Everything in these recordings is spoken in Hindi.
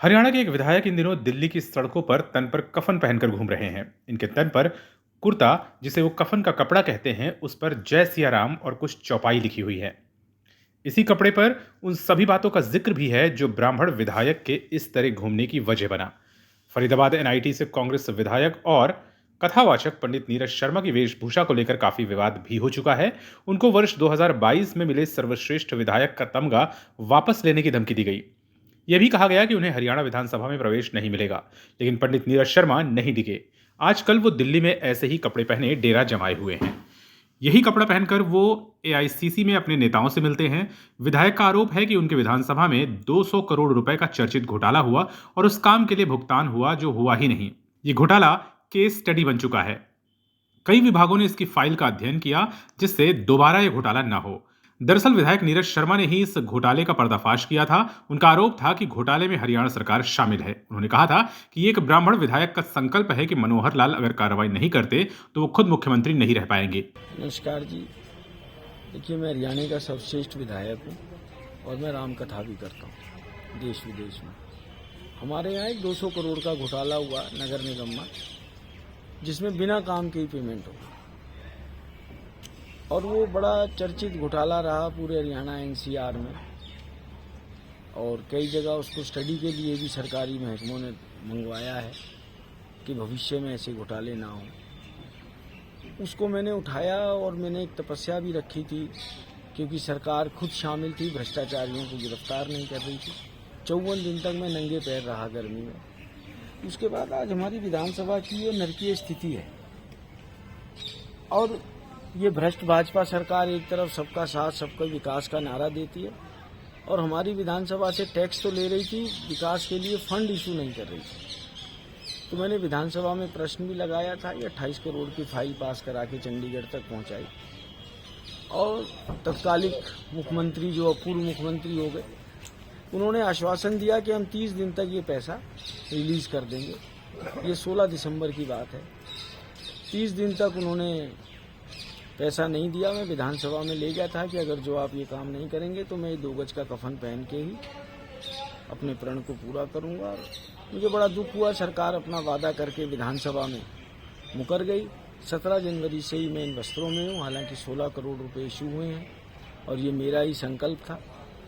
हरियाणा के एक विधायक इन दिनों दिल्ली की सड़कों पर तन पर कफन पहनकर घूम रहे हैं। इनके तन पर कुर्ता, जिसे वो कफन का कपड़ा कहते हैं, उस पर जय सिया राम और कुछ चौपाई लिखी हुई है। इसी कपड़े पर उन सभी बातों का जिक्र भी है जो ब्राह्मण विधायक के इस तरह घूमने की वजह बना। फरीदाबाद एनआईटी से कांग्रेस विधायक और कथावाचक पंडित नीरज शर्मा की वेशभूषा को लेकर काफी विवाद भी हो चुका है। उनको वर्ष 2022 में मिले सर्वश्रेष्ठ विधायक का तमगा वापस लेने की धमकी दी गई। यह भी कहा गया कि उन्हें हरियाणा विधानसभा में प्रवेश नहीं मिलेगा, लेकिन पंडित नीरज शर्मा नहीं दिखे। आजकल वो दिल्ली में ऐसे ही कपड़े पहने डेरा जमाए हुए हैं। यही कपड़ा पहनकर वो एआईसीसी में अपने नेताओं से मिलते हैं। विधायक का आरोप है कि उनके विधानसभा में 200 करोड़ रुपए का चर्चित घोटाला हुआ और उस काम के लिए भुगतान हुआ जो हुआ ही नहीं। ये घोटाला केस स्टडी बन चुका है। कई विभागों ने इसकी फाइल का अध्ययन किया जिससे दोबारा यह घोटाला न हो। दरअसल विधायक नीरज शर्मा ने ही इस घोटाले का पर्दाफाश किया था। उनका आरोप था कि घोटाले में हरियाणा सरकार शामिल है। उन्होंने कहा था कि ये एक ब्राह्मण विधायक का संकल्प है कि मनोहर लाल अगर कार्रवाई नहीं करते तो वो खुद मुख्यमंत्री नहीं रह पाएंगे। नमस्कार जी। देखिए, मैं हरियाणा का सर्वश्रेष्ठ विधायक हूँ और मैं राम कथा भी करता हूँ देश विदेश में। हमारे यहाँ एक 200 करोड़ का घोटाला हुआ नगर निगम में, जिसमें बिना काम के ही पेमेंट हो, और वो बड़ा चर्चित घोटाला रहा पूरे हरियाणा एनसीआर में। और कई जगह उसको स्टडी के लिए भी सरकारी महकमों ने मंगवाया है कि भविष्य में ऐसे घोटाले ना हों। उसको मैंने उठाया और मैंने एक तपस्या भी रखी थी, क्योंकि सरकार खुद शामिल थी, भ्रष्टाचारियों को गिरफ्तार नहीं कर रही थी। 54 दिन तक मैं नंगे पैर रहा गर्मी में। उसके बाद आज हमारी विधानसभा की ये नरकीय स्थिति है। और ये भ्रष्ट भाजपा सरकार एक तरफ सबका साथ सबका विकास का नारा देती है और हमारी विधानसभा से टैक्स तो ले रही थी, विकास के लिए फंड इशू नहीं कर रही थी। तो मैंने विधानसभा में प्रश्न भी लगाया था। ये 28 करोड़ की फाइल पास करा के चंडीगढ़ तक पहुंचाई और तत्कालिक मुख्यमंत्री जो पूर्व मुख्यमंत्री हो गए, उन्होंने आश्वासन दिया कि हम 30 दिन तक ये पैसा रिलीज कर देंगे। ये 16 दिसंबर की बात है। 30 दिन तक उन्होंने पैसा नहीं दिया। मैं विधानसभा में ले गया था कि अगर जो आप ये काम नहीं करेंगे तो मैं 2 गज का कफन पहन के ही अपने प्रण को पूरा करूंगा। मुझे बड़ा दुख हुआ, सरकार अपना वादा करके विधानसभा में मुकर गई। 17 जनवरी से ही मैं इन वस्त्रों में हूँ। हालांकि 16 करोड़ रुपए इशू हुए हैं और ये मेरा ही संकल्प था।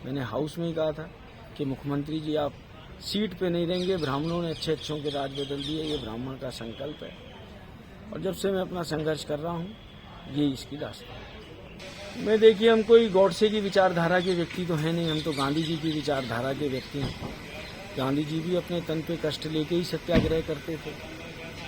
मैंने हाउस में ही कहा था कि मुख्यमंत्री जी आप सीट पे नहीं रहेंगे, ब्राह्मणों ने अच्छों के राज बदल दिए, ये ब्राह्मण का संकल्प है। और जब से मैं अपना संघर्ष कर रहा हूँ, ये इसकी रास्ता। मैं देखिए, हम कोई गॉडसे की विचारधारा के व्यक्ति तो हैं नहीं, हम तो गांधी जी की विचारधारा के व्यक्ति हैं। गांधी जी भी अपने तन पे कष्ट लेके ही सत्याग्रह करते थे,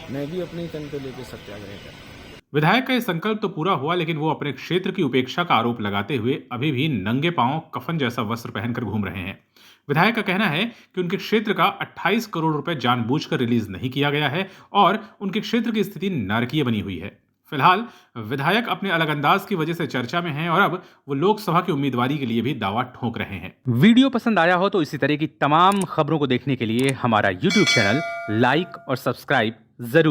मैं भी अपने तन पे लेके सत्याग्रह करता। विधायक का यह संकल्प तो पूरा हुआ, लेकिन वो अपने क्षेत्र की उपेक्षा का आरोप लगाते हुए अभी भी नंगे पांव कफन जैसा वस्त्र पहनकर घूम रहे हैं। विधायक का कहना है कि उनके क्षेत्र का 28 करोड़ रुपए जानबूझकर रिलीज नहीं किया गया है और उनके क्षेत्र की स्थिति नारकीय बनी हुई है। फिलहाल विधायक अपने अलग अंदाज की वजह से चर्चा में हैं और अब वो लोकसभा की उम्मीदवारी के लिए भी दावा ठोक रहे हैं। वीडियो पसंद आया हो तो इसी तरह की तमाम खबरों को देखने के लिए हमारा YouTube चैनल लाइक और सब्सक्राइब जरूर